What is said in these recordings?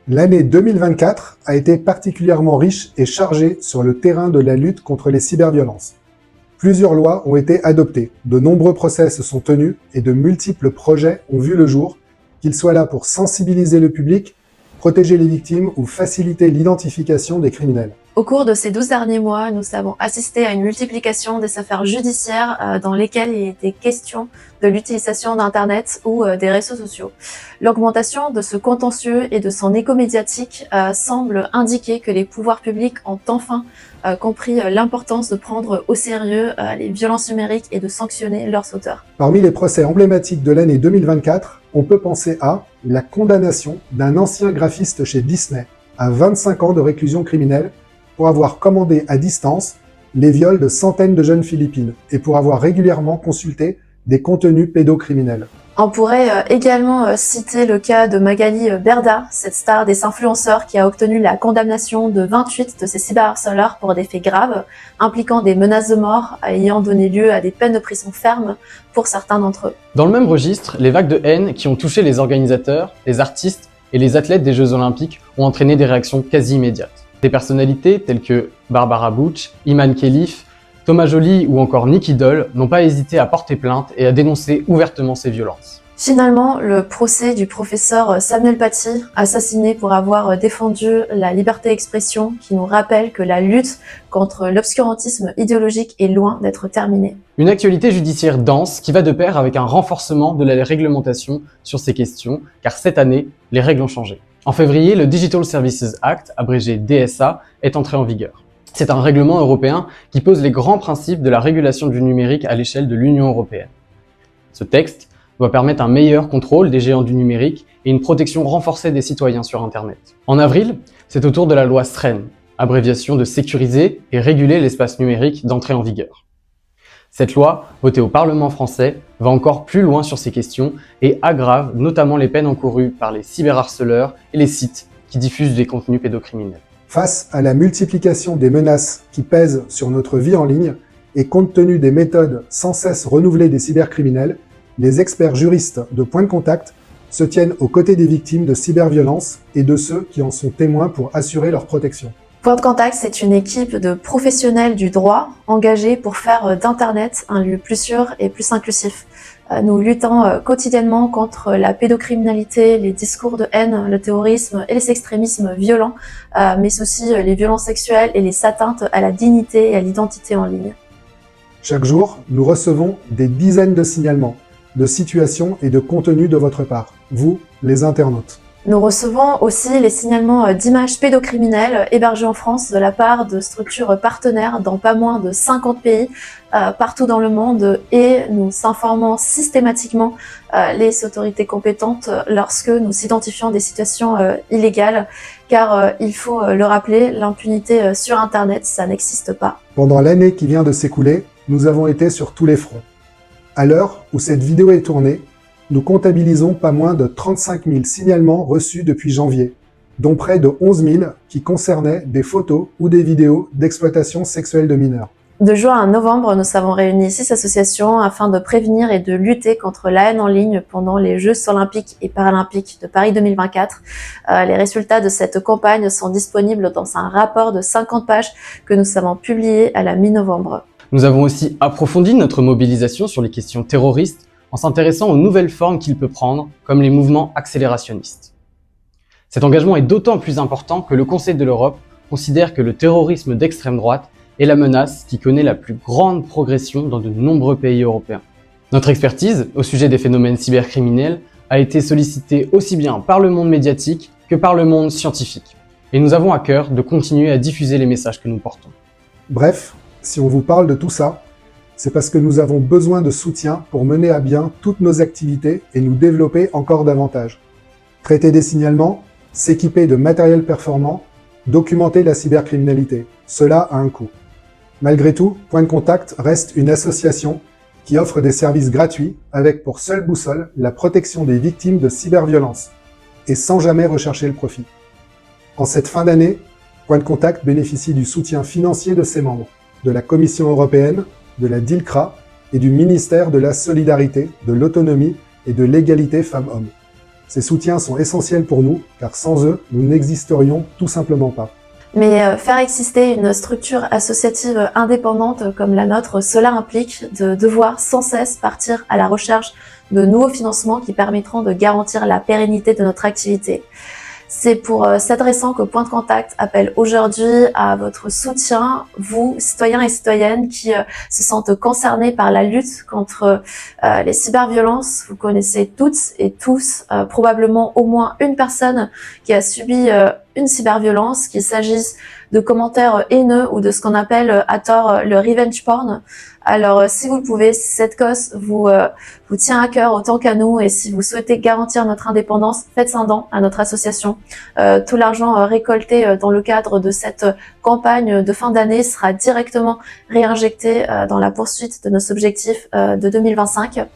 L'année 2024 a été particulièrement riche et chargée sur le terrain de la lutte contre les cyberviolences. Plusieurs lois ont été adoptées, de nombreux procès se sont tenus et de multiples projets ont vu le jour, qu'ils soient là pour sensibiliser le public, protéger les victimes ou faciliter l'identification des criminels. Au cours de ces 12 derniers mois, nous avons assisté à une multiplication des affaires judiciaires dans lesquelles il était question de l'utilisation d'Internet ou des réseaux sociaux. L'augmentation de ce contentieux et de son écho médiatique semble indiquer que les pouvoirs publics ont enfin compris l'importance de prendre au sérieux les violences numériques et de sanctionner leurs auteurs. Parmi les procès emblématiques de l'année 2024, on peut penser à la condamnation d'un ancien graphiste chez Disney à 25 ans de réclusion criminelle pour avoir commandé à distance les viols de centaines de jeunes Philippines et pour avoir régulièrement consulté des contenus pédocriminels. On pourrait également citer le cas de Magali Berda, cette star des influenceurs qui a obtenu la condamnation de 28 de ses cyberharceleurs pour des faits graves, impliquant des menaces de mort, ayant donné lieu à des peines de prison ferme pour certains d'entre eux. Dans le même registre, les vagues de haine qui ont touché les organisateurs, les artistes et les athlètes des Jeux Olympiques ont entraîné des réactions quasi immédiates. Des personnalités telles que Barbara Bush, Iman Khelif, Thomas Joly ou encore Nicky Doll n'ont pas hésité à porter plainte et à dénoncer ouvertement ces violences. Finalement, le procès du professeur Samuel Paty, assassiné pour avoir défendu la liberté d'expression, qui nous rappelle que la lutte contre l'obscurantisme idéologique est loin d'être terminée. Une actualité judiciaire dense qui va de pair avec un renforcement de la réglementation sur ces questions, car cette année, les règles ont changé. En février, le Digital Services Act, abrégé DSA, est entré en vigueur. C'est un règlement européen qui pose les grands principes de la régulation du numérique à l'échelle de l'Union européenne. Ce texte doit permettre un meilleur contrôle des géants du numérique et une protection renforcée des citoyens sur Internet. En avril, c'est au tour de la loi SREN, abréviation de sécuriser et réguler l'espace numérique, d'entrer en vigueur. Cette loi, votée au Parlement français, va encore plus loin sur ces questions et aggrave notamment les peines encourues par les cyberharceleurs et les sites qui diffusent des contenus pédocriminels. Face à la multiplication des menaces qui pèsent sur notre vie en ligne et compte tenu des méthodes sans cesse renouvelées des cybercriminels, les experts juristes de Point de Contact se tiennent aux côtés des victimes de cyberviolence et de ceux qui en sont témoins pour assurer leur protection. Point de Contact, c'est une équipe de professionnels du droit engagés pour faire d'Internet un lieu plus sûr et plus inclusif. Nous luttons quotidiennement contre la pédocriminalité, les discours de haine, le terrorisme et les extrémismes violents, mais aussi les violences sexuelles et les atteintes à la dignité et à l'identité en ligne. Chaque jour, nous recevons des dizaines de signalements, de situations et de contenus de votre part, vous, les internautes. Nous recevons aussi les signalements d'images pédocriminelles hébergées en France de la part de structures partenaires dans pas moins de 50 pays partout dans le monde et nous informons systématiquement les autorités compétentes lorsque nous identifions des situations illégales car il faut le rappeler, l'impunité sur Internet, ça n'existe pas. Pendant l'année qui vient de s'écouler, nous avons été sur tous les fronts. À l'heure où cette vidéo est tournée, nous comptabilisons pas moins de 35 000 signalements reçus depuis janvier, dont près de 11 000 qui concernaient des photos ou des vidéos d'exploitation sexuelle de mineurs. De juin à novembre, nous avons réuni 6 associations afin de prévenir et de lutter contre la haine en ligne pendant les Jeux olympiques et paralympiques de Paris 2024. Les résultats de cette campagne sont disponibles dans un rapport de 50 pages que nous avons publié à la mi-novembre. Nous avons aussi approfondi notre mobilisation sur les questions terroristes en s'intéressant aux nouvelles formes qu'il peut prendre, comme les mouvements accélérationnistes. Cet engagement est d'autant plus important que le Conseil de l'Europe considère que le terrorisme d'extrême droite est la menace qui connaît la plus grande progression dans de nombreux pays européens. Notre expertise au sujet des phénomènes cybercriminels a été sollicitée aussi bien par le monde médiatique que par le monde scientifique. Et nous avons à cœur de continuer à diffuser les messages que nous portons. Bref, si on vous parle de tout ça, c'est parce que nous avons besoin de soutien pour mener à bien toutes nos activités et nous développer encore davantage. Traiter des signalements, s'équiper de matériel performant, documenter la cybercriminalité, cela a un coût. Malgré tout, Point de Contact reste une association qui offre des services gratuits avec pour seule boussole la protection des victimes de cyberviolence et sans jamais rechercher le profit. En cette fin d'année, Point de Contact bénéficie du soutien financier de ses membres, de la Commission européenne, de la DILCRA et du ministère de la Solidarité, de l'Autonomie et de l'Égalité femmes-hommes. Ces soutiens sont essentiels pour nous, car sans eux, nous n'existerions tout simplement pas. Mais faire exister une structure associative indépendante comme la nôtre, cela implique de devoir sans cesse partir à la recherche de nouveaux financements qui permettront de garantir la pérennité de notre activité. C'est pour cette raison que Point de Contact appelle aujourd'hui à votre soutien, vous, citoyens et citoyennes qui se sentent concernés par la lutte contre les cyberviolences. Vous connaissez toutes et tous probablement au moins une personne qui a subi une cyberviolence, qu'il s'agisse de commentaires haineux ou de ce qu'on appelle à tort le revenge porn. Alors, si vous le pouvez, si cette cause vous tient à cœur autant qu'à nous et si vous souhaitez garantir notre indépendance, faites un don à notre association. Tout l'argent récolté dans le cadre de cette campagne de fin d'année sera directement réinjecté dans la poursuite de nos objectifs de 2025.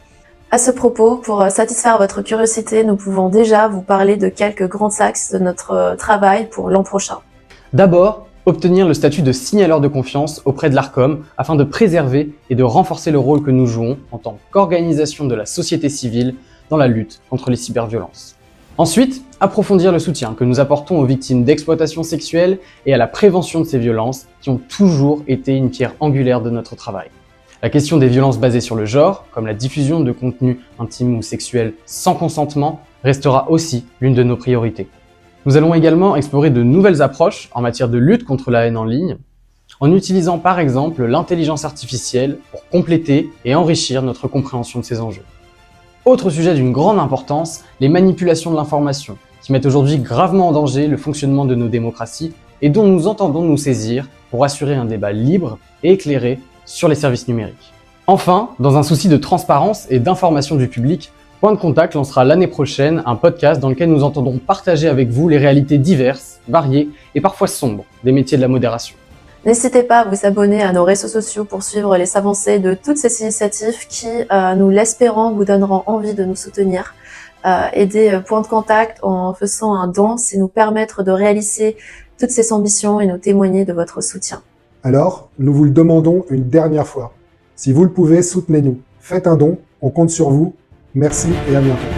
À ce propos, pour satisfaire votre curiosité, nous pouvons déjà vous parler de quelques grands axes de notre travail pour l'an prochain. D'abord, obtenir le statut de signaleur de confiance auprès de l'ARCOM afin de préserver et de renforcer le rôle que nous jouons en tant qu'organisation de la société civile dans la lutte contre les cyberviolences. Ensuite, approfondir le soutien que nous apportons aux victimes d'exploitation sexuelle et à la prévention de ces violences qui ont toujours été une pierre angulaire de notre travail. La question des violences basées sur le genre, comme la diffusion de contenus intimes ou sexuels sans consentement, restera aussi l'une de nos priorités. Nous allons également explorer de nouvelles approches en matière de lutte contre la haine en ligne, en utilisant par exemple l'intelligence artificielle pour compléter et enrichir notre compréhension de ces enjeux. Autre sujet d'une grande importance, les manipulations de l'information, qui mettent aujourd'hui gravement en danger le fonctionnement de nos démocraties et dont nous entendons nous saisir pour assurer un débat libre et éclairé sur les services numériques. Enfin, dans un souci de transparence et d'information du public, Point de Contact lancera l'année prochaine un podcast dans lequel nous entendrons partager avec vous les réalités diverses, variées et parfois sombres des métiers de la modération. N'hésitez pas à vous abonner à nos réseaux sociaux pour suivre les avancées de toutes ces initiatives qui, nous l'espérons, vous donneront envie de nous soutenir. Aider Point de Contact en faisant un don, c'est nous permettre de réaliser toutes ces ambitions et nous témoigner de votre soutien. Alors, nous vous le demandons une dernière fois. Si vous le pouvez, soutenez-nous. Faites un don, on compte sur vous. Merci et à bientôt.